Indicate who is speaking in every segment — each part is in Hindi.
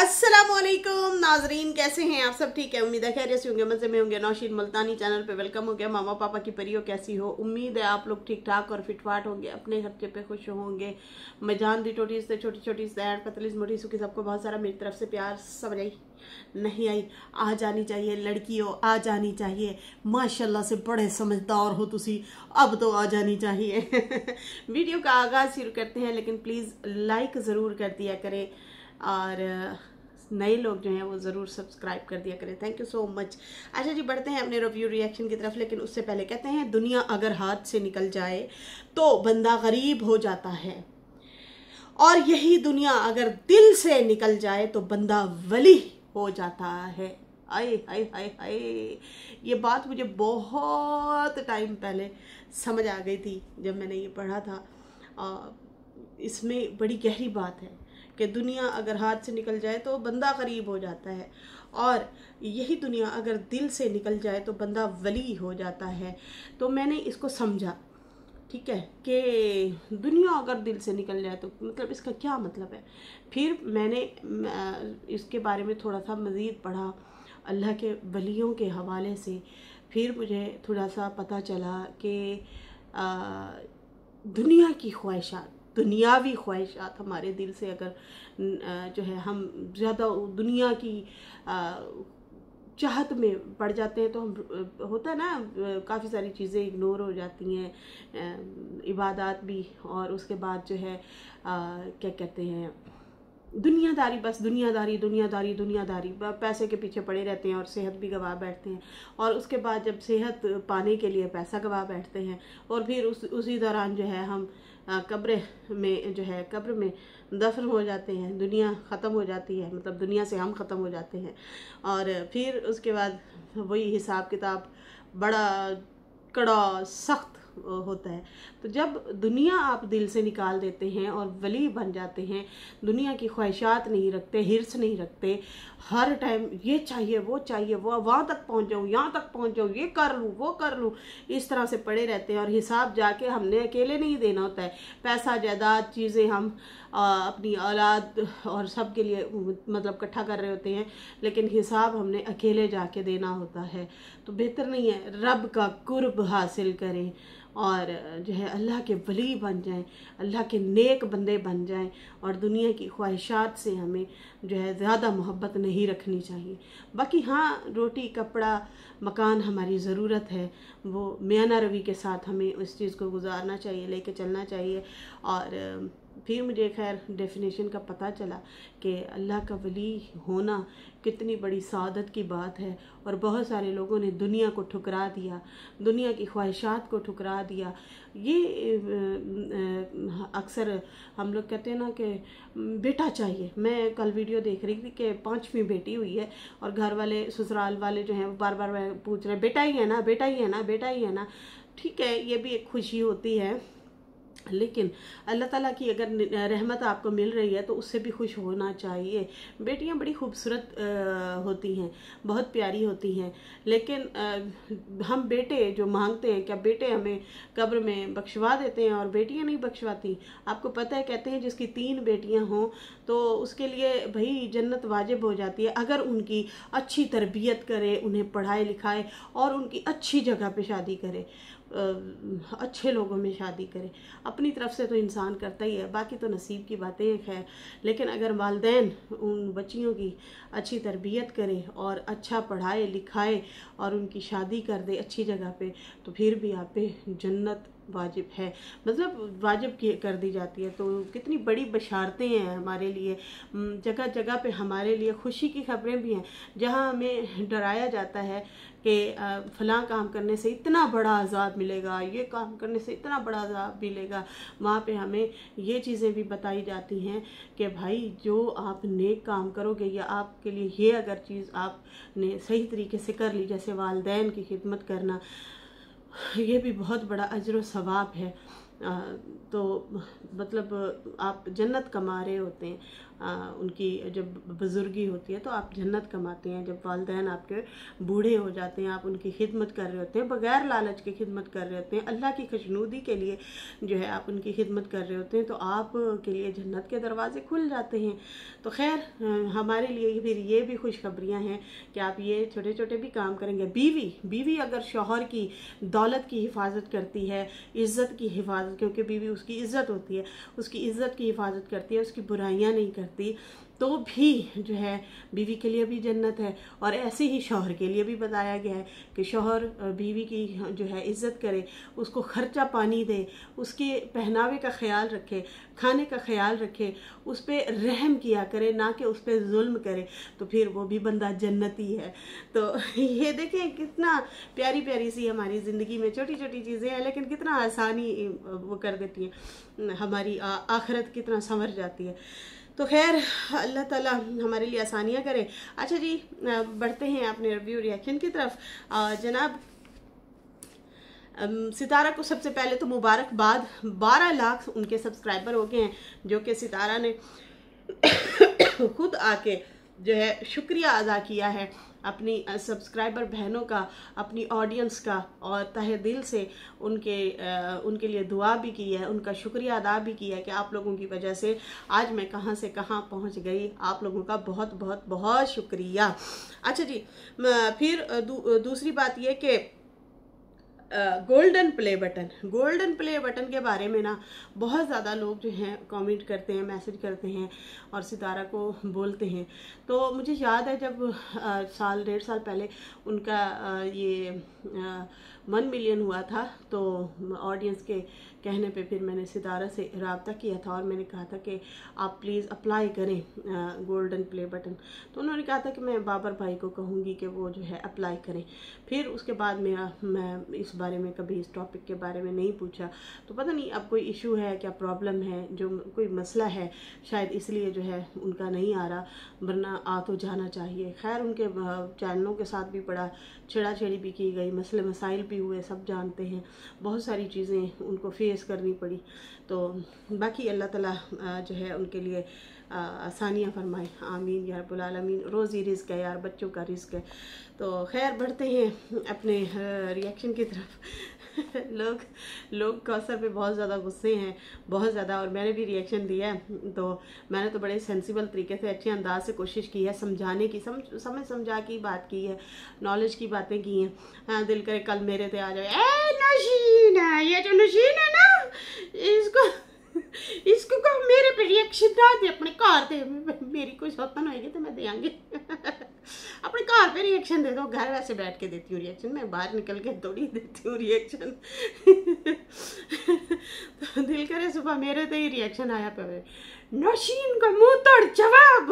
Speaker 1: अस्सलामुअलैकुम नाजरीन, कैसे हैं आप सब? ठीक है, उम्मीद है खैरियत से होंगे, मज़े में होंगे। नौशीन मुल्तानी चैनल पे वेलकम हो गया। मामा पापा की परियो कैसी हो? उम्मीद है आप लोग ठीक ठाक और फिटफाट होंगे, अपने खर्चे पे खुश होंगे। मैं जान दी टोटी से छोटी छोटी सैड पतली मोटी सुखी सबको बहुत सारा मेरी तरफ से प्यार। समझ आई नहीं आई? आ जानी चाहिए लड़कियों, आ जानी चाहिए। माशाल्लाह से बड़े समझदार हो तुसी, अब तो आ जानी चाहिए। वीडियो का आगाज शुरू करते हैं, लेकिन प्लीज़ लाइक ज़रूर कर दिया करें और नए लोग जो हैं वो ज़रूर सब्सक्राइब कर दिया करें। Thank you so much. अच्छा जी, बढ़ते हैं अपने रिव्यू रिएक्शन की तरफ, लेकिन उससे पहले कहते हैं दुनिया अगर हाथ से निकल जाए तो बंदा गरीब हो जाता है, और यही दुनिया अगर दिल से निकल जाए तो बंदा वली हो जाता है। आए हाय हाय हाय, ये बात मुझे बहुत टाइम पहले समझ आ गई थी जब मैंने ये पढ़ा था। इसमें बड़ी गहरी बात है कि दुनिया अगर हाथ से निकल जाए तो बंदा गरीब हो जाता है, और यही दुनिया अगर दिल से निकल जाए तो बंदा वली हो जाता है। तो मैंने इसको समझा, ठीक है, कि दुनिया अगर दिल से निकल जाए तो मतलब इसका क्या मतलब है। फिर मैंने इसके बारे में थोड़ा सा मज़ीद पढ़ा अल्लाह के वलियों के हवाले से। फिर मुझे थोड़ा सा पता चला कि दुनिया की ख्वाहिशात, दुनियावी ख्वाहिशात हमारे दिल से अगर जो है हम ज़्यादा दुनिया की चाहत में पड़ जाते हैं तो हम, होता है ना, काफ़ी सारी चीज़ें इग्नोर हो जाती हैं, इबादत भी, और उसके बाद जो है क्या कहते हैं, दुनियादारी, बस दुनियादारी दुनियादारी दुनियादारी, पैसे के पीछे पड़े रहते हैं और सेहत भी गवा बैठते हैं, और उसके बाद जब सेहत पाने के लिए पैसा गवा बैठते हैं, और फिर उसी दौरान जो है हम कब्र में जो है कब्र में दफन हो जाते हैं, दुनिया ख़त्म हो जाती है, मतलब दुनिया से हम ख़त्म हो जाते हैं, और फिर उसके बाद वही हिसाब किताब बड़ा कड़ा सख्त होता है। तो जब दुनिया आप दिल से निकाल देते हैं और वली बन जाते हैं, दुनिया की ख्वाहिशात नहीं रखते, हिर्स नहीं रखते, हर टाइम ये चाहिए वो चाहिए, वो वहाँ तक पहुँच जाऊँ, यहाँ तक पहुँच जाऊँ, ये कर लूँ वो कर लूँ, इस तरह से पड़े रहते हैं। और हिसाब जाके हमने अकेले नहीं देना होता है, पैसा जायदाद चीज़ें हम अपनी औलाद और सब के लिए मतलब इकट्ठा कर रहे होते हैं, लेकिन हिसाब हमने अकेले जाके देना होता है। तो बेहतर नहीं है रब का कुर्ब हासिल करें और जो है अल्लाह के वली बन जाएं, अल्लाह के नेक बंदे बन जाएं, और दुनिया की ख्वाहिशात से हमें जो है ज़्यादा मोहब्बत नहीं रखनी चाहिए। बाकी हाँ, रोटी कपड़ा मकान हमारी ज़रूरत है, वो मियाना रवि के साथ हमें उस चीज़ को गुजारना चाहिए, लेके चलना चाहिए। और फिर मुझे खैर डेफिनेशन का पता चला कि अल्लाह का वली होना कितनी बड़ी सादत की बात है, और बहुत सारे लोगों ने दुनिया को ठुकरा दिया, दुनिया की ख्वाहिशात को ठुकरा दिया। ये अक्सर हम लोग कहते हैं ना कि बेटा चाहिए। मैं कल वीडियो देख रही थी कि 5वीं बेटी हुई है, और घर वाले ससुराल वाले जो हैं वो बार बार पूछ रहे, बेटा ही है ना, बेटा ही है ना, बेटा ही है ना। ठीक है, ये भी एक खुशी होती है, लेकिन अल्लाह ताला की अगर रहमत आपको मिल रही है तो उससे भी खुश होना चाहिए। बेटियां बड़ी खूबसूरत होती हैं, बहुत प्यारी होती हैं, लेकिन हम बेटे जो मांगते हैं, क्या बेटे हमें कब्र में बख्शवा देते हैं और बेटियां नहीं बख्शवाती? आपको पता है, कहते हैं जिसकी 3 बेटियां हों तो उसके लिए भाई जन्नत वाजिब हो जाती है, अगर उनकी अच्छी तरबियत करे, उन्हें पढ़ाए लिखाए और उनकी अच्छी जगह पे शादी करे, अच्छे लोगों में शादी करे। अपनी तरफ से तो इंसान करता ही है, बाकी तो नसीब की बातें हैं खैर। लेकिन अगर वालिदैन उन बच्चियों की अच्छी तरबियत करे और अच्छा पढ़ाए लिखाए और उनकी शादी कर दे अच्छी जगह पे, तो फिर भी आप पे जन्नत वाजिब है, मतलब वाजिब कर दी जाती है। तो कितनी बड़ी बशारतें हैं हमारे लिए, जगह जगह पे हमारे लिए खुशी की खबरें भी हैं, जहां हमें डराया जाता है कि फलां काम करने से इतना बड़ा अजाब मिलेगा, ये काम करने से इतना बड़ा अजाब मिलेगा। वहाँ पे हमें ये चीज़ें भी बताई जाती हैं कि भाई जो आप नेक काम करोगे, या आपके लिए ये अगर चीज़ आपने सही तरीके से कर ली, जैसे वालिदैन की खिदमत करना, ये भी बहुत बड़ा अजर व सवाब है। तो मतलब आप जन्नत कमा रहे होते हैं। उनकी जब बुजुर्गी होती है तो आप जन्नत कमाते हैं। जब वालिदैन आपके बूढ़े हो जाते हैं, आप उनकी खिदमत कर रहे होते हैं, बगैर लालच की खिदमत कर रहे होते हैं, अल्लाह की खुशनुदी के लिए जो है आप उनकी खिदमत कर रहे होते हैं, तो आप के लिए जन्नत के दरवाजे खुल जाते हैं। तो खैर हमारे लिए फिर ये भी खुशखबरियाँ हैं कि आप ये छोटे छोटे भी काम करेंगे। बीवी अगर शौहर की दौलत की हिफाजत करती है, इज़्ज़त की हिफाजत, क्योंकि बीवी उसकी इज़्ज़त होती है, उसकी इज़्ज़त की हिफाजत करती है, उसकी बुराइयां नहीं करती, तो भी जो है बीवी के लिए भी जन्नत है। और ऐसे ही शौहर के लिए भी बताया गया है कि शौहर बीवी की जो है इज़्ज़त करे, उसको खर्चा पानी दे, उसके पहनावे का ख्याल रखे, खाने का ख्याल रखे, उस पर रहम किया करे, ना कि उस पर जुल्म करे, तो फिर वो भी बंदा जन्नती है। तो ये देखें कितना प्यारी प्यारी सी हमारी ज़िंदगी में छोटी छोटी चीज़ें हैं, लेकिन कितना आसानी वो कर देती हैं, हमारी आखिरत कितना संवर जाती है। तो खैर अल्लाह ताला हमारे लिए आसानियाँ करे। अच्छा जी, बढ़ते हैं अपने रिव्यू रिएक्शन की तरफ। जनाब सितारा को सबसे पहले तो मुबारकबाद, 12 लाख उनके सब्सक्राइबर हो गए हैं, जो कि सितारा ने खुद आके जो है शुक्रिया अदा किया है अपनी सब्सक्राइबर बहनों का, अपनी ऑडियंस का, और तहे दिल से उनके लिए दुआ भी की है, उनका शुक्रिया अदा भी किया है कि आप लोगों की वजह से आज मैं कहाँ से कहाँ पहुँच गई। आप लोगों का बहुत बहुत बहुत शुक्रिया। अच्छा जी, फिर दूसरी बात यह कि गोल्डन प्ले बटन के बारे में ना बहुत ज़्यादा लोग जो हैं कमेंट करते हैं, मैसेज करते हैं और सितारा को बोलते हैं। तो मुझे याद है जब 1.5 साल पहले उनका ये 1 मिलियन हुआ था, तो ऑडियंस के कहने पे फिर मैंने सितारा से रब्ता किया था और मैंने कहा था कि आप प्लीज़ अप्लाई करें गोल्डन प्ले बटन। तो उन्होंने कहा था कि मैं बाबर भाई को कहूँगी कि वो जो है अप्लाई करें। फिर उसके बाद मैं इस बारे में कभी इस टॉपिक के बारे में नहीं पूछा। तो पता नहीं अब कोई इशू है, क्या प्रॉब्लम है, जो कोई मसला है, शायद इसलिए जो है उनका नहीं आ रहा, वरना आ तो जाना चाहिए। खैर उनके चैनलों के साथ भी बड़ा छेड़ाछेड़ी भी की गई, मसले मसाइल भी हुए, सब जानते हैं, बहुत सारी चीज़ें उनको फेस करनी पड़ी। तो बाकी अल्लाह ताला जो है उनके लिए आसानियाँ फरमाए, आमीन या रब्बुल आलमीन। रोज़ी रिस्क है यार, बच्चों का रिस्क है। तो खैर बढ़ते हैं अपने रिएक्शन की तरफ। लोग कौसर पे बहुत ज़्यादा गुस्से हैं, बहुत ज़्यादा, और मैंने भी रिएक्शन दिया है। तो मैंने तो बड़े सेंसिबल तरीके से, अच्छे अंदाज से कोशिश की है समझाने की, समझा की बात की है, नॉलेज की बातें की हैं। हाँ, दिल करे कल मेरे पे आ जाए, ए नशीन है, ये जो नशीन है ना, इसको कहो मेरे पे रिएक्शन ना दे, अपने घर दे, मेरी कोई सौतन होएगी तो मैं देंगे। अपने घर पे रिएक्शन दे दो, घर वैसे बैठ के देती हूँ रिएक्शन, मैं बाहर निकल के थोड़ी देती हूँ रिएक्शन। तो दिल करे सुबह मेरे तो ही रिएक्शन आया पे, नशीन का मुंह तोड़ जवाब।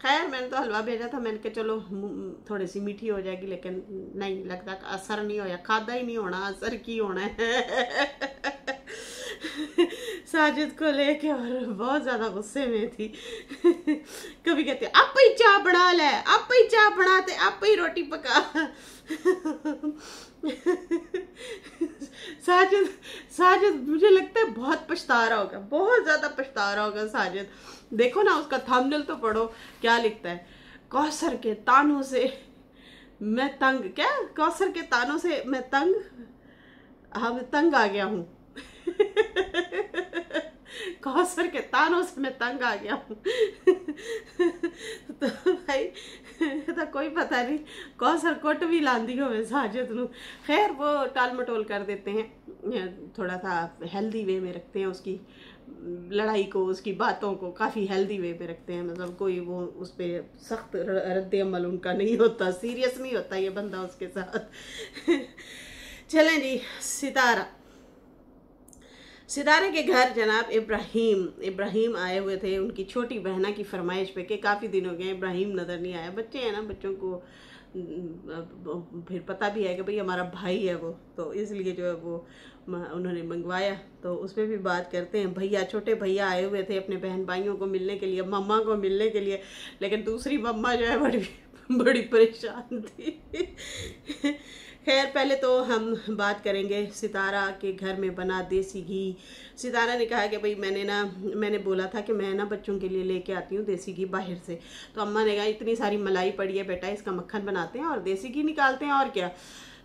Speaker 1: खैर मैंने तो हलवा भेजा था, मैंने कहा चलो थोड़ी सी मीठी हो जाएगी, लेकिन नहीं लगता, असर नहीं होया, खादा ही नहीं होना, असर की होना है। साजिद को लेके और बहुत ज़्यादा गुस्से में थी। कभी कहते आप ही चाय बना ले, आप ही चाय बनाते, आप ही रोटी पका। साजिद मुझे लगता है बहुत पछता रहा होगा, बहुत ज़्यादा पछता रहा होगा साजिद। देखो ना उसका थंबनेल तो पढ़ो, क्या लिखता है, कौसर के तानों से मैं तंग, क्या कौसर के तानों से मैं तंग, हाँ मैं तंग आ गया हूँ। कौसर के तानों से मैं तंग आ गया हूँ। तो भाई तो कोई पता नहीं, कौसर कोट भी लांदी हो साजिद नू। खैर वो टाल मटोल कर देते हैं, थोड़ा सा हेल्दी वे में रखते हैं उसकी लड़ाई को, उसकी बातों को काफ़ी हेल्दी वे में रखते हैं। मतलब कोई वो उस पर सख्त रद्द अमल उनका नहीं होता, सीरियस नहीं होता ये बंदा उसके साथ। चलें जी, सितारे के घर जनाब इब्राहिम आए हुए थे उनकी छोटी बहना की फरमाइश पे कि काफ़ी दिन हो गए इब्राहिम नज़र नहीं आया। बच्चे हैं ना, बच्चों को फिर पता भी है कि भाई हमारा भाई है वो, तो इसलिए जो है वो उन्होंने मंगवाया। तो उसमें भी बात करते हैं, भैया, छोटे भैया आए हुए थे अपने बहन भाइयों को मिलने के लिए, मम्मा को मिलने के लिए, लेकिन दूसरी मम्मा जो है बड़ी परेशान थी। खैर पहले तो हम बात करेंगे सितारा के घर में बना देसी घी। सितारा ने कहा कि भाई मैंने बोला था कि मैं ना बच्चों के लिए लेके आती हूँ देसी घी बाहर से। तो अम्मा ने कहा इतनी सारी मलाई पड़ी है बेटा, इसका मक्खन बनाते हैं और देसी घी निकालते हैं और क्या।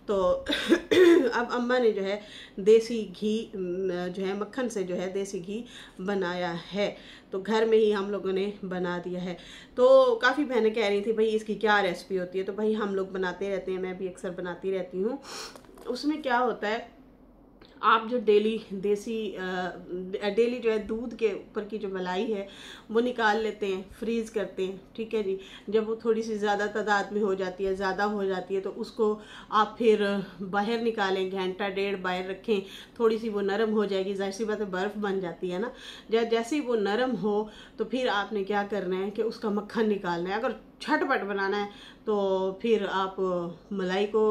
Speaker 1: तो अब अम्मा ने जो है देसी घी जो है मक्खन से जो है देसी घी बनाया है। तो घर में ही हम लोगों ने बना दिया है। तो काफ़ी बहनें कह रही थी भाई इसकी क्या रेसिपी होती है। तो भाई हम लोग बनाते रहते हैं, मैं भी अक्सर बनाती रहती हूँ। उसमें क्या होता है, आप जो डेली जो है दूध के ऊपर की जो मलाई है वो निकाल लेते हैं, फ्रीज़ करते हैं, ठीक है जी। जब वो थोड़ी सी ज़्यादा तादाद में हो जाती है, ज़्यादा हो जाती है, तो उसको आप फिर बाहर निकालें, घंटा डेढ़ बाहर रखें, थोड़ी सी वो नरम हो जाएगी, जाहिर सी बात है बर्फ़ बन जाती है ना। जैसे ही वो नरम हो तो फिर आपने क्या करना है कि उसका मक्खन निकालना है। अगर झटपट बनाना है तो फिर आप मलाई को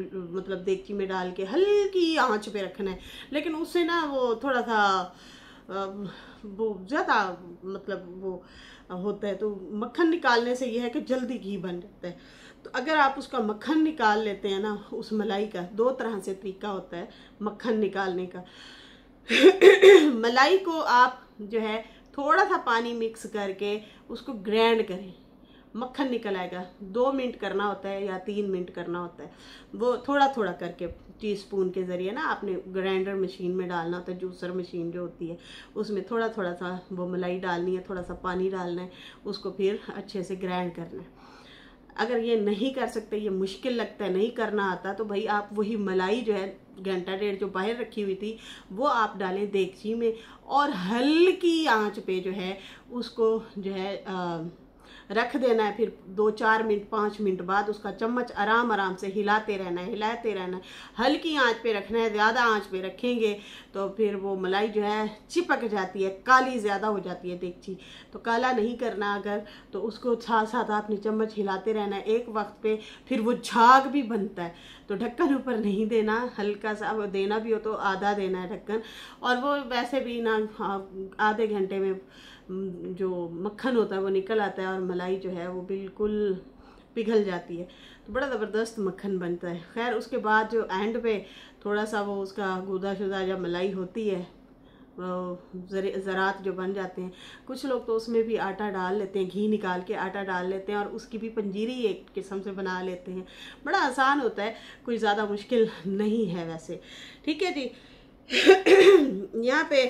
Speaker 1: मतलब देगची में डाल के हल्की आंच पे रखना है। लेकिन उससे ना वो थोड़ा सा वो ज़्यादा मतलब वो होता है। तो मक्खन निकालने से ये है कि जल्दी घी बन जाता है। तो अगर आप उसका मक्खन निकाल लेते हैं ना, उस मलाई का 2 तरह से तरीका होता है मक्खन निकालने का। मलाई को आप जो है थोड़ा सा पानी मिक्स करके उसको ग्राइंड करें, मक्खन निकल आएगा। 2 मिनट करना होता है या 3 मिनट करना होता है, वो थोड़ा थोड़ा करके टीस्पून के ज़रिए ना आपने ग्राइंडर मशीन में डालना होता है, जूसर मशीन जो होती है उसमें थोड़ा थोड़ा सा वो मलाई डालनी है, थोड़ा सा पानी डालना है, उसको फिर अच्छे से ग्राइंड करना है। अगर ये नहीं कर सकते, ये मुश्किल लगता है, नहीं करना आता, तो भाई आप वही मलाई जो है घंटा डेढ़ जो बाहर रखी हुई थी वो आप डालें देगची में और हल्की आंच पे जो है उसको जो है रख देना है। फिर 2-4 मिनट 5 मिनट बाद उसका चम्मच आराम से हिलाते रहना है, हल्की आंच पे रखना है। ज़्यादा आंच पे रखेंगे तो फिर वो मलाई जो है चिपक जाती है, काली ज़्यादा हो जाती है देगची। तो काला नहीं करना अगर, तो उसको साथ साथ आपने चम्मच हिलाते रहना है एक वक्त पे। फिर वो झाग भी बनता है, तो ढक्कन ऊपर नहीं देना, हल्का सा वो देना भी हो तो आधा देना है ढक्कन। और वो वैसे भी ना आधे घंटे में जो मक्खन होता है वो निकल आता है और मलाई जो है वो बिल्कुल पिघल जाती है। तो बड़ा ज़बरदस्त मक्खन बनता है। खैर उसके बाद जो एंड पे थोड़ा सा वो उसका गुदा शुदा जब मलाई होती है, ज़रात जो बन जाते हैं, कुछ लोग तो उसमें भी आटा डाल लेते हैं, घी निकाल के आटा डाल लेते हैं और उसकी भी पंजीरी एक किस्म से बना लेते हैं। बड़ा आसान होता है, कोई ज़्यादा मुश्किल नहीं है वैसे, ठीक है जी। यहाँ पे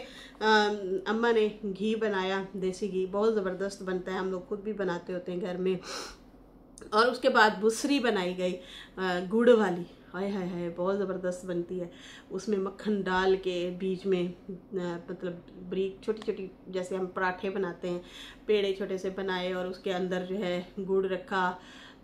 Speaker 1: अम्मा ने घी बनाया, देसी घी बहुत ज़बरदस्त बनता है, हम लोग खुद भी बनाते होते हैं घर में। और उसके बाद बुसरी बनाई गई गुड़ वाली, हाय हाय हाय बहुत ज़बरदस्त बनती है। उसमें मक्खन डाल के बीच में मतलब ब्रीक छोटी छोटी जैसे हम पराठे बनाते हैं, पेड़े छोटे से बनाए और उसके अंदर जो है गुड़ रखा,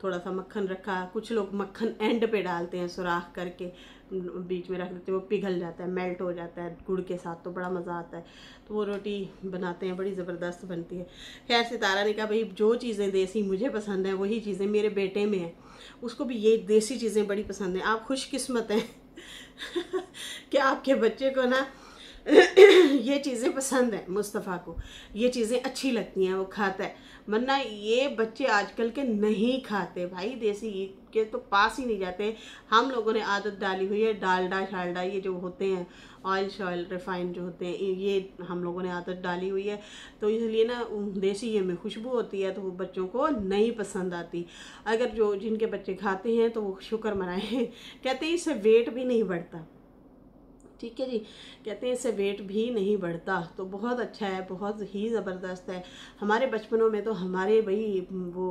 Speaker 1: थोड़ा सा मक्खन रखा। कुछ लोग मक्खन एंड पे डालते हैं, सुराख करके बीच में रख देते हैं, वो पिघल जाता है, मेल्ट हो जाता है गुड़ के साथ, तो बड़ा मज़ा आता है। तो वो रोटी बनाते हैं, बड़ी ज़बरदस्त बनती है। खैर सितारा ने कहा भाई जो चीज़ें देसी मुझे पसंद हैं वही चीज़ें मेरे बेटे में हैं, उसको भी ये देसी चीज़ें बड़ी पसंद हैं। आप खुशकिस्मत हैं कि आपके बच्चे को ना ये चीज़ें पसंद है, मुस्तफ़ा को ये चीज़ें अच्छी लगती हैं, वो खाता है। वरना ये बच्चे आजकल के नहीं खाते भाई, देसी घी के तो पास ही नहीं जाते। हम लोगों ने आदत डाली हुई है, डालडा शालडा ये जो होते हैं, ऑयल शॉयल रिफाइंड जो होते हैं, ये हम लोगों ने आदत डाली हुई है। तो इसलिए ना देसी घी में खुशबू होती है तो वो बच्चों को नहीं पसंद आती। अगर जो जिनके बच्चे खाते हैं तो वो शुक्र मनाएं, कहते हैं इससे वेट भी नहीं बढ़ता, ठीक है जी, कहते हैं इससे वेट भी नहीं बढ़ता। तो बहुत अच्छा है, बहुत ही ज़बरदस्त है। हमारे बचपनों में तो हमारे भाई वो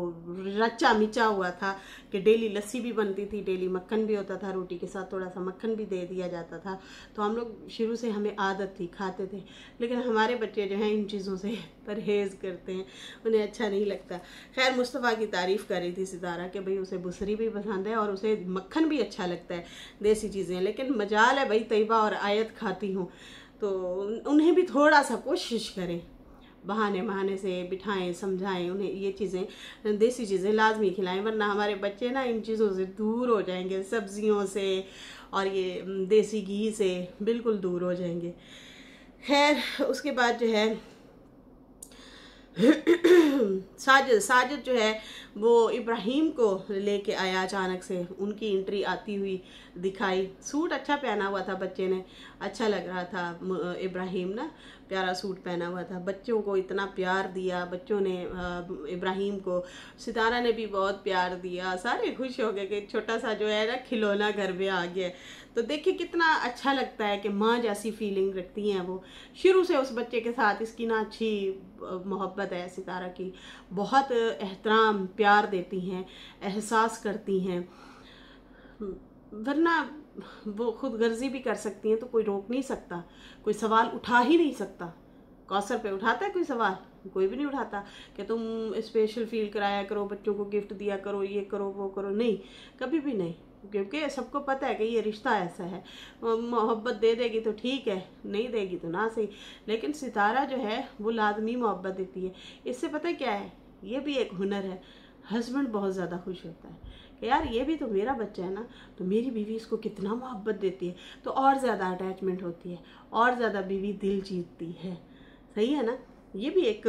Speaker 1: रचा मिचा हुआ था कि डेली लस्सी भी बनती थी, डेली मक्खन भी होता था, रोटी के साथ थोड़ा सा मक्खन भी दे दिया जाता था। तो हम लोग शुरू से हमें आदत थी, खाते थे। लेकिन हमारे बच्चे जो हैं इन चीज़ों से परहेज़ करते हैं, उन्हें अच्छा नहीं लगता। खैर मुस्तफ़ा की तारीफ़ कर रही थी सितारा कि भाई उसे बुसरी भी पसंद है और उसे मक्खन भी अच्छा लगता है, देसी चीज़ें। लेकिन मजाल है भाई तैयबा और आयत खाती हूँ, तो उन्हें भी थोड़ा सा कोशिश करें, बहाने से बिठाएं, समझाएं, उन्हें ये चीज़ें देसी चीज़ें लाजमी खिलाएं। वरना हमारे बच्चे ना इन चीज़ों से दूर हो जाएंगे, सब्जियों से और ये देसी घी से बिल्कुल दूर हो जाएंगे। खैर उसके बाद जो है साजिद साजिद जो है वो इब्राहिम को लेके आया अचानक से, उनकी एंट्री आती हुई दिखाई। सूट अच्छा पहना हुआ था बच्चे ने, अच्छा लग रहा था इब्राहिम ना, प्यारा सूट पहना हुआ था। बच्चों को इतना प्यार दिया बच्चों ने इब्राहिम को, सितारा ने भी बहुत प्यार दिया, सारे खुश हो गए कि छोटा सा जो है ना खिलौना घर में आ गया। तो देखिए कितना अच्छा लगता है कि माँ जैसी फीलिंग रखती हैं वो शुरू से उस बच्चे के साथ। इसकी ना अच्छी मोहब्बत है सितारा की, बहुत एहतराम प्यार देती हैं, एहसास करती हैं, वरना वो खुद गर्जी भी कर सकती हैं तो कोई रोक नहीं सकता, कोई सवाल उठा ही नहीं सकता। कौसर पे उठाता है कोई सवाल? कोई भी नहीं उठाता कि तुम स्पेशल फील कराया करो, बच्चों को गिफ्ट दिया करो, ये करो वो करो, नहीं, कभी भी नहीं, क्योंकि सबको पता है कि ये रिश्ता ऐसा है। मोहब्बत दे देगी तो ठीक है, नहीं देगी तो ना सही, लेकिन सितारा जो है वो लाजमी मोहब्बत देती है। इससे पता है क्या है, ये भी एक हुनर है। हस्बैंड बहुत ज़्यादा खुश होता है कि यार ये भी तो मेरा बच्चा है ना, तो मेरी बीवी इसको कितना मोहब्बत देती है, तो और ज़्यादा अटैचमेंट होती है, और ज़्यादा बीवी दिल जीतती है। सही है ना? ये भी एक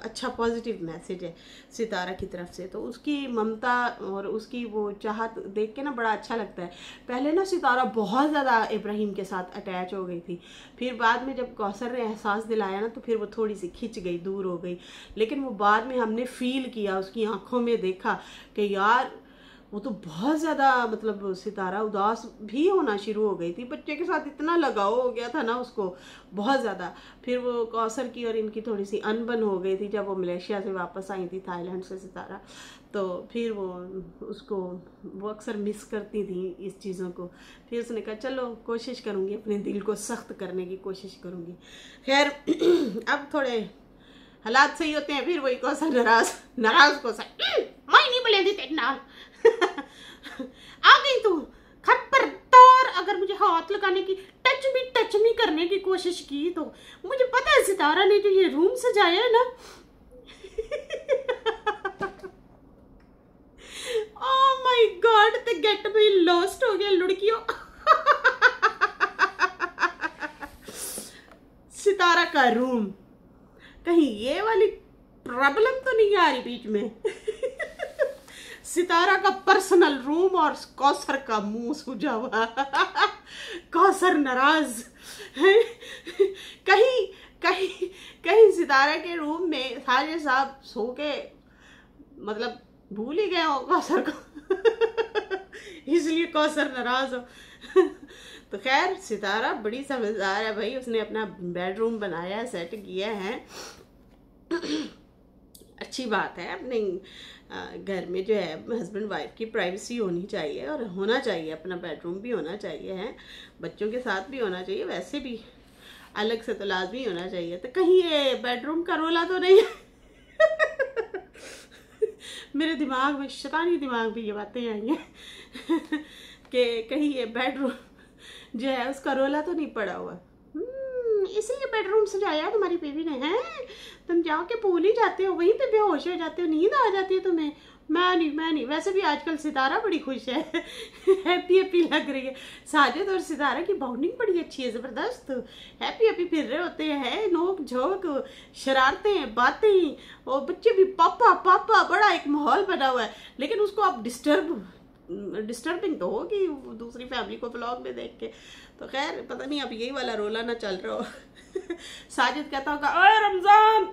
Speaker 1: अच्छा पॉजिटिव मैसेज है सितारा की तरफ से। तो उसकी ममता और उसकी वो चाहत देख के ना बड़ा अच्छा लगता है। पहले ना सितारा बहुत ज़्यादा इब्राहिम के साथ अटैच हो गई थी, फिर बाद में जब कौसर ने एहसास दिलाया ना तो फिर वो थोड़ी सी खिंच गई, दूर हो गई। लेकिन वो बाद में हमने फील किया, उसकी आंखों में देखा कि यार वो तो बहुत ज़्यादा मतलब सितारा उदास भी होना शुरू हो गई थी, बच्चे के साथ इतना लगाव हो गया था ना उसको बहुत ज़्यादा। फिर वो कौसर की और इनकी थोड़ी सी अनबन हो गई थी जब वो मलेशिया से वापस आई थी, थाईलैंड से सितारा। तो फिर वो उसको वो अक्सर मिस करती थी इस चीज़ों को। फिर उसने कहा चलो कोशिश करूँगी, अपने दिल को सख्त करने की कोशिश करूँगी। खैर अब थोड़े हालात सही होते हैं, फिर वही कौसर नाराज कौसर मैं नहीं बोलेंगी तेरे नाल आ गई तू खबरदार, अगर मुझे हाथ लगाने की टच मी करने की कोशिश की तो मुझे पता है सितारा ने जो ये रूम सजाया है ना ओह माय गॉड, ते गेट में लॉस्ट हो गया लुड़कियों सितारा का रूम, कहीं ये वाली प्रॉब्लम तो नहीं आ रही बीच में सितारा का पर्सनल रूम और कौसर का मुंह सूजा हुआ कौसर नाराज कहीं कहीं कहीं सितारा के रूम में साजिद साहब सो के मतलब भूल ही गए हो कौसर को इसलिए कौसर नाराज हो तो खैर सितारा बड़ी समझदार है भाई, उसने अपना बेडरूम बनाया, सेट किया है अच्छी बात है। अपने घर में जो है हस्बैंड वाइफ की प्राइवेसी होनी चाहिए और होना चाहिए, अपना बेडरूम भी होना चाहिए है, बच्चों के साथ भी होना चाहिए, वैसे भी अलग से तो लाजमी होना चाहिए। तो कहीं ये बेडरूम का रोला तो नहीं मेरे दिमाग में, शैतानी दिमाग में ये बातें आई हैं कि कहीं ये बेडरूम जो है उसका रोला तो नहीं पड़ा हुआ, इसीलिए बेडरूम सजाया तुम्हारी बीवी ने है, तुम जाके भूल ही जाते हो, वहीं पे बेहोश हो जाते हो, नींद आ जाती है तुम्हें। मैं नहीं। वैसे भी आजकल सितारा बड़ी खुश है हैप्पी लग रही है। साजिद और सितारा की बॉन्डिंग बड़ी अच्छी है, ज़बरदस्त, हैप्पी फिर रहे होते हैं, नोक झोंक, शरारतें, बातें, और बच्चे भी पापा, बड़ा एक माहौल बना हुआ है। लेकिन उसको आप डिस्टर्बिंग तो होगी दूसरी फैमिली को व्लॉग में देख के। तो खैर पता नहीं अब यही वाला रोला ना चल रहा हो साजिद कहता होगा ओए रमजान,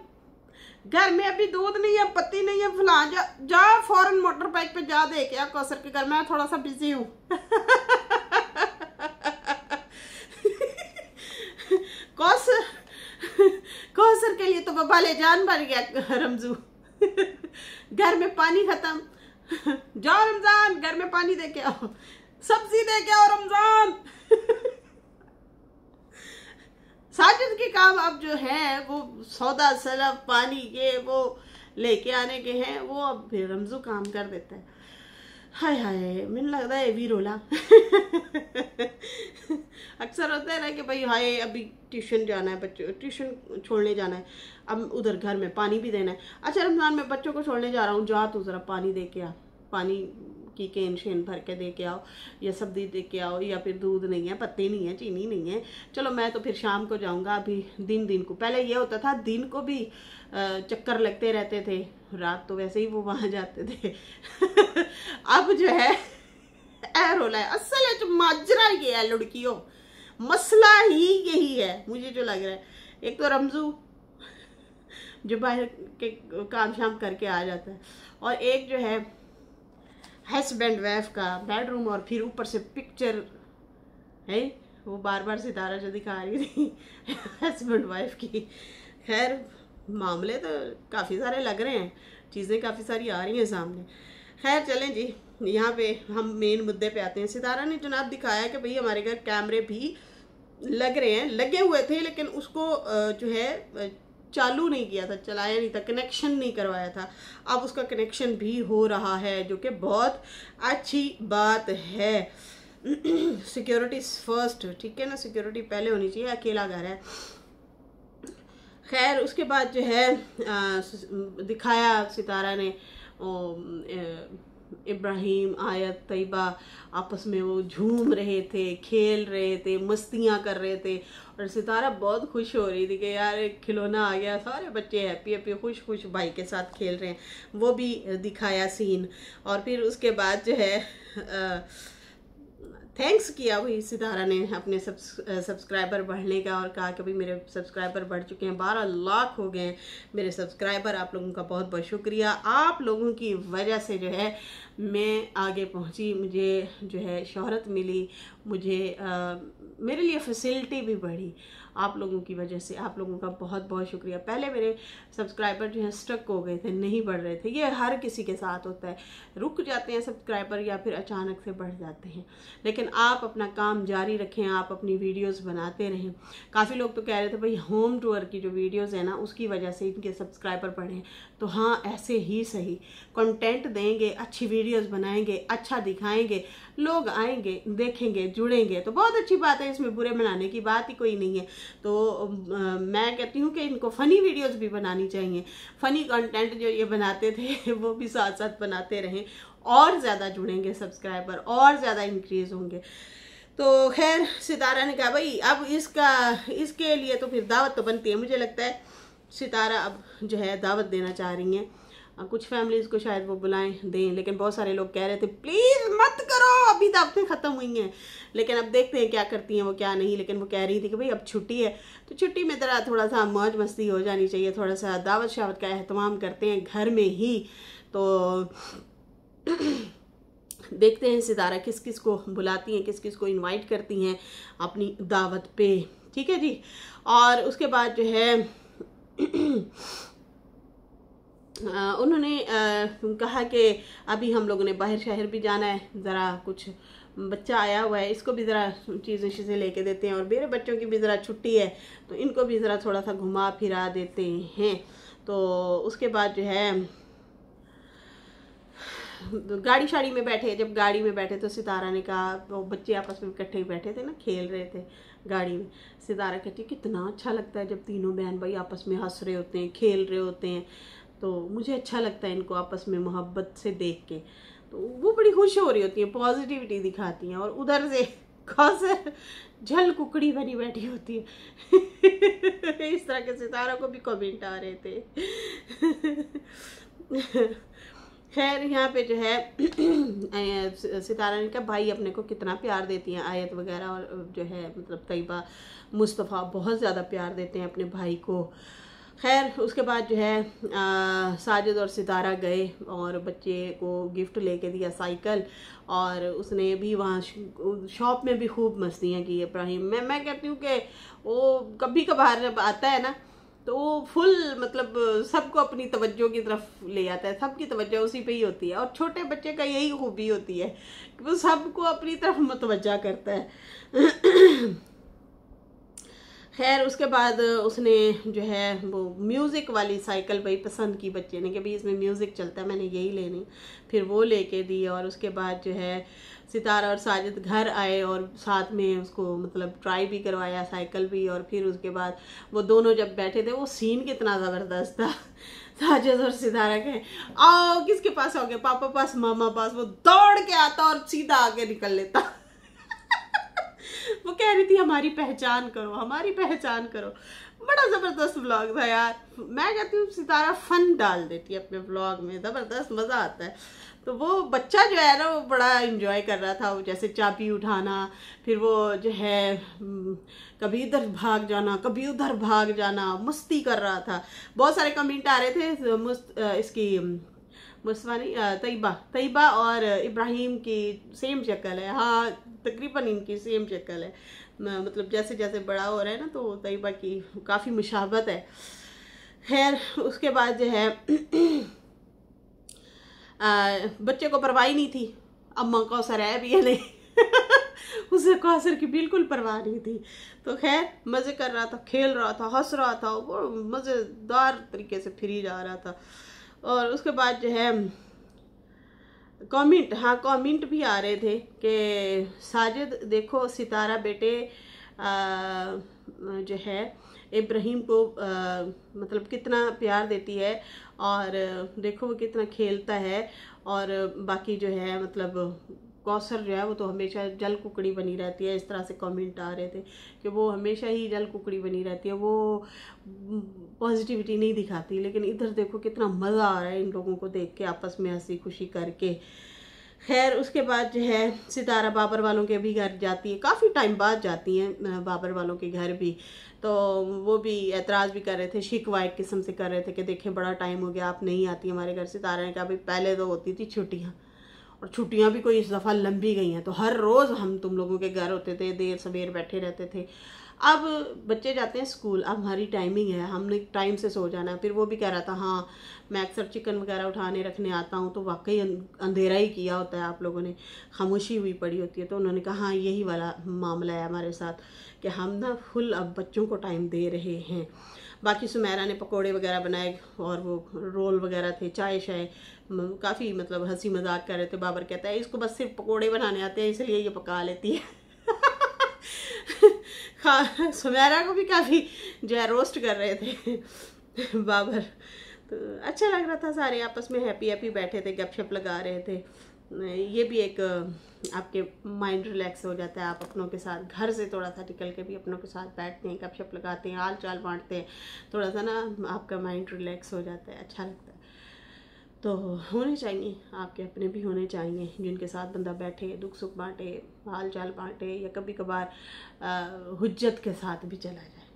Speaker 1: घर में अभी दूध नहीं है, पत्ती नहीं है, फला जा फौरन मोटर बाइक पे जा दे क्या कौसर के घर, मैं थोड़ा सा बिजी हूँ कौसर के लिए तो बबाले जान बन गया रमजू घर में पानी खत्म, जाओ रमजान घर में पानी दे के आओ, सब्जी दे के आओ रमजान साजिद के काम अब जो है वो सौदा सलफ पानी के वो लेके आने के हैं, वो अब फिर रमजू काम कर देता है। हाय मैंने लगता है ये भी रोला अक्सर होता है ना कि भाई हाय अभी ट्यूशन जाना है, बच्चों ट्यूशन छोड़ने जाना है, अब उधर घर में पानी भी देना है, अच्छा रमजान में बच्चों को छोड़ने जा रहा हूँ, जा तू ज़रा पानी दे के आ, पानी कि केन शेन भर के दे के आओ, या सब्जी दे के आओ, या फिर दूध नहीं है, पत्ते नहीं है, चीनी नहीं है। चलो मैं तो फिर शाम को जाऊंगा। अभी दिन को, पहले ये होता था दिन को भी चक्कर लगते रहते थे, रात तो वैसे ही वो वहां जाते थे। अब जो है रोला है। असल माजरा ये है लड़कियों, मसला ही यही है मुझे जो लग रहा है। एक तो रमजू जो बाहर के काम शाम करके आ जाता है, और एक जो है हस्बैंड वाइफ का बेडरूम, और फिर ऊपर से पिक्चर है वो बार बार सितारा जो दिखा रही थी हस्बैंड वाइफ की। खैर मामले तो काफ़ी सारे लग रहे हैं, चीज़ें काफ़ी सारी आ रही हैं सामने। खैर चलें जी, यहाँ पे हम मेन मुद्दे पे आते हैं। सितारा ने जनाब दिखाया कि भाई हमारे घर कैमरे भी लग रहे हैं, लगे हुए थे, लेकिन उसको जो है चालू नहीं किया था, चलाया नहीं था, कनेक्शन नहीं करवाया था। अब उसका कनेक्शन भी हो रहा है, जो कि बहुत अच्छी बात है। सिक्योरिटी फर्स्ट, ठीक है ना, सिक्योरिटी पहले होनी चाहिए, अकेला घर है। खैर उसके बाद जो है दिखाया सितारा ने इब्राहिम, आयत, तैयबा आपस में वो झूम रहे थे, खेल रहे थे, मस्तियाँ कर रहे थे, और सितारा बहुत खुश हो रही थी कि यार एक खिलौना आ गया, सारे बच्चे हैप्पी हैप्पी खुश खुश भाई के साथ खेल रहे हैं। वो भी दिखाया सीन। और फिर उसके बाद जो है थैंक्स किया भाई सितारा ने अपने सब्सक्राइबर बढ़ने का, और कहा कि भाई मेरे सब्सक्राइबर बढ़ चुके हैं, 12 लाख हो गए हैं मेरे सब्सक्राइबर। आप लोगों का बहुत बहुत शुक्रिया, आप लोगों की वजह से जो है मैं आगे पहुंची, मुझे जो है शोहरत मिली, मुझे मेरे लिए फैसिलिटी भी बढ़ी आप लोगों की वजह से। आप लोगों का बहुत बहुत शुक्रिया। पहले मेरे सब्सक्राइबर जो है स्टक हो गए थे, नहीं बढ़ रहे थे। ये हर किसी के साथ होता है, रुक जाते हैं सब्सक्राइबर या फिर अचानक से बढ़ जाते हैं। लेकिन आप अपना काम जारी रखें, आप अपनी वीडियोस बनाते रहें। काफ़ी लोग तो कह रहे थे भाई होम टूर की जो वीडियोस है ना उसकी वजह से इनके सब्सक्राइबर बढ़े। तो हाँ, ऐसे ही सही कंटेंट देंगे, अच्छी वीडियोस बनाएंगे, अच्छा दिखाएंगे, लोग आएंगे, देखेंगे, जुड़ेंगे, तो बहुत अच्छी बात है। इसमें बुरे मनाने की बात ही कोई नहीं है। तो मैं कहती हूँ कि इनको फ़नी वीडियोस भी बनानी चाहिए। फ़नी कंटेंट जो ये बनाते थे वो भी साथ साथ बनाते रहें, और ज़्यादा जुड़ेंगे सब्सक्राइबर, और ज़्यादा इंक्रीज़ होंगे। तो खैर सितारा ने कहा भाई अब इसके लिए तो फिर दावत तो बनती है। मुझे लगता है सितारा अब जो है दावत देना चाह रही हैं। कुछ फैमिलीज को शायद वो बुलाएं दें, लेकिन बहुत सारे लोग कह रहे थे प्लीज़ मत करो, अभी दावतें ख़त्म हुई हैं। लेकिन अब देखते हैं क्या करती हैं वो, क्या नहीं। लेकिन वो कह रही थी कि भाई अब छुट्टी है, तो छुट्टी में ज़रा थोड़ा सा मौज मस्ती हो जानी चाहिए, थोड़ा सा दावत शावत का एहतमाम करते हैं घर में ही। तो देखते हैं सितारा किस किस को बुलाती हैं, किस किस को इनवाइट करती हैं अपनी दावत पे, ठीक है जी। और उसके बाद जो है उन्होंने कहा कि अभी हम लोगों ने बाहर शहर भी जाना है, ज़रा कुछ बच्चा आया हुआ है, इसको भी ज़रा चीज़ें लेके देते हैं, और मेरे बच्चों की भी ज़रा छुट्टी है तो इनको भी ज़रा थोड़ा सा घुमा फिरा देते हैं। तो उसके बाद जो है गाड़ी शाड़ी में बैठे, जब गाड़ी में बैठे तो सितारा ने कहा, वो बच्चे आपस में इकट्ठे बैठे थे ना, खेल रहे थे गाड़ी में। सितारा कहती है कितना अच्छा लगता है जब तीनों बहन भाई आपस में हंस रहे होते हैं, खेल रहे होते हैं, तो मुझे अच्छा लगता है इनको आपस में मोहब्बत से देख के। तो वो बड़ी खुश हो रही होती है, पॉजिटिविटी दिखाती हैं, और उधर से कौसर झल कुकड़ी बनी बैठी होती है। इस तरह के सितारा को भी कमेंट आ रहे थे। खैर यहाँ पे जो है सितारा ने कहा भाई अपने को कितना प्यार देती हैं, आयत वगैरह, और जो है मतलब तैयबा, मुस्तफ़ा बहुत ज़्यादा प्यार देते हैं अपने भाई को। खैर उसके बाद जो है साजिद और सितारा गए और बच्चे को गिफ्ट लेके दिया साइकिल, और उसने भी वहाँ शॉप में भी खूब मस्तियाँ की इब्राहिम। मैं कहती हूँ कि वो कभी कभार जब आता है ना तो वो फुल मतलब सबको अपनी तवज्जो की तरफ ले आता है, सबकी तवज्जो उसी पे ही होती है। और छोटे बच्चे का यही खूबी होती है कि वो सबको अपनी तरफ मुतवज्जा करता है। खैर उसके बाद उसने जो है वो म्यूज़िक वाली साइकिल भाई पसंद की बच्चे ने कि भाई इसमें म्यूज़िक चलता है, मैंने यही लेनी। फिर वो लेके दी और उसके बाद जो है सितारा और साजिद घर आए और साथ में उसको मतलब ट्राई भी करवाया साइकिल भी। और फिर उसके बाद वो दोनों जब बैठे थे, वो सीन कितना ज़बरदस्त था। साजिद और सितारा के आओ किसके पास आओगे, पापा पास, मामा पास। वो दौड़ के आता और सीधा आगे निकल लेता। वो कह रही थी हमारी पहचान करो, हमारी पहचान करो। बड़ा जबरदस्त व्लॉग था यार। मैं कहती हूँ सितारा फन डाल देती है अपने व्लॉग में, जबरदस्त मजा आता है। तो वो बच्चा जो है ना वो बड़ा एंजॉय कर रहा था। वो जैसे चाबी उठाना, फिर वो जो है कभी इधर भाग जाना, कभी उधर भाग जाना, मस्ती कर रहा था। बहुत सारे कमेंट आ रहे थे इसकी मुस्वानी तैयबा और इब्राहिम की सेम शक्ल है। हाँ तकरीबन इनकी सेम शक्ल है, मतलब जैसे जैसे बड़ा हो रहा है ना तो तैयबा की काफ़ी मुशाबत है। खैर उसके बाद जो है बच्चे को परवाह नहीं थी अम्मा कौसर है भी है नहीं। उसे कौसर की बिल्कुल परवाह नहीं थी। तो खैर मज़े कर रहा था, खेल रहा था, हंस रहा था, वो मज़ेदार तरीके से फिरी जा रहा था। और उसके बाद जो है कमेंट भी आ रहे थे कि साजिद देखो सितारा बेटे जो है इब्राहिम को मतलब कितना प्यार देती है और देखो वो कितना खेलता है। और बाकी जो है मतलब कौसर जो है वो तो हमेशा जल कुकड़ी बनी रहती है। इस तरह से कमेंट आ रहे थे कि वो हमेशा ही जल कुकड़ी बनी रहती है, वो पॉजिटिविटी नहीं दिखाती। लेकिन इधर देखो कितना मज़ा आ रहा है इन लोगों को देख के, आपस में हंसी खुशी करके। खैर उसके बाद जो है सितारा बाबर वालों के भी घर जाती है, काफ़ी टाइम बाद जाती हैं बाबर वालों के घर भी। तो वो भी एतराज़ भी कर रहे थे, शिकवा एक किस्म से कर रहे थे कि देखें बड़ा टाइम हो गया आप नहीं आती हमारे घर। सितारा ने कहा भाई पहले तो होती थी छुट्टियाँ, और छुट्टियां भी कोई इस दफ़ा लंबी गई हैं, तो हर रोज़ हम तुम लोगों के घर होते थे, देर सवेर बैठे रहते थे। अब बच्चे जाते हैं स्कूल, अब हमारी टाइमिंग है, हमने टाइम से सो जाना है। फिर वो भी कह रहा था हाँ मैं अक्सर चिकन वगैरह उठाने रखने आता हूँ तो वाकई अंधेरा ही किया होता है, आप लोगों ने खामोशी हुई पड़ी होती है। तो उन्होंने कहा हाँ यही वाला मामला है हमारे साथ कि हम ना फुल अब बच्चों को टाइम दे रहे हैं। बाकी सुमेरा ने पकोड़े वगैरह बनाए और वो रोल वगैरह थे, चाय शाय, काफ़ी मतलब हंसी मजाक कर रहे थे। बाबर कहता है इसको बस सिर्फ पकोड़े बनाने आते हैं इसलिए ये पका लेती है। सुमेरा को भी काफ़ी जो है रोस्ट कर रहे थे बाबर। तो अच्छा लग रहा था, सारे आपस में हैप्पी हैप्पी बैठे थे, गपशप लगा रहे थे। ये भी एक आपके माइंड रिलैक्स हो जाता है, आप अपनों के साथ घर से थोड़ा सा निकल के भी अपनों के साथ बैठते हैं, गपशप लगाते हैं, हाल चाल बांटते हैं, थोड़ा सा ना आपका माइंड रिलैक्स हो जाता है, अच्छा लगता है। तो होने चाहिए, आपके अपने भी होने चाहिए जिनके साथ बंदा बैठे, दुख सुख बांटे, हाल चाल बांटे, या कभी कभार हुज्जत के साथ भी चला जाए।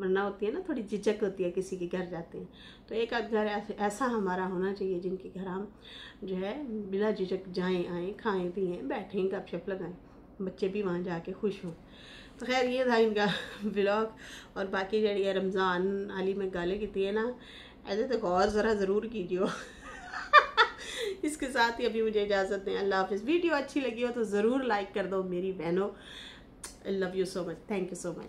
Speaker 1: वरना होती है ना थोड़ी झिझक होती है किसी के घर जाते हैं, तो एक आध घर ऐसा हमारा होना चाहिए जिनके घर हम जो है बिला झिझक जाएँ आएँ, खाएँ पिएँ, बैठें, गपशप लगाएँ, बच्चे भी वहाँ जाके खुश हों। तो खैर ये था इनका व्लॉग। और बाकी जड़ी रमज़ान आली में गाले की है ना, ऐसे तो गौर ज़रा ज़रूर कीजिए। इसके साथ ही अभी मुझे इजाज़त दें, अल्लाह हाफिज़। वीडियो अच्छी लगी हो तो ज़रूर लाइक कर दो मेरी बहनों। I love you so much, thank you so much.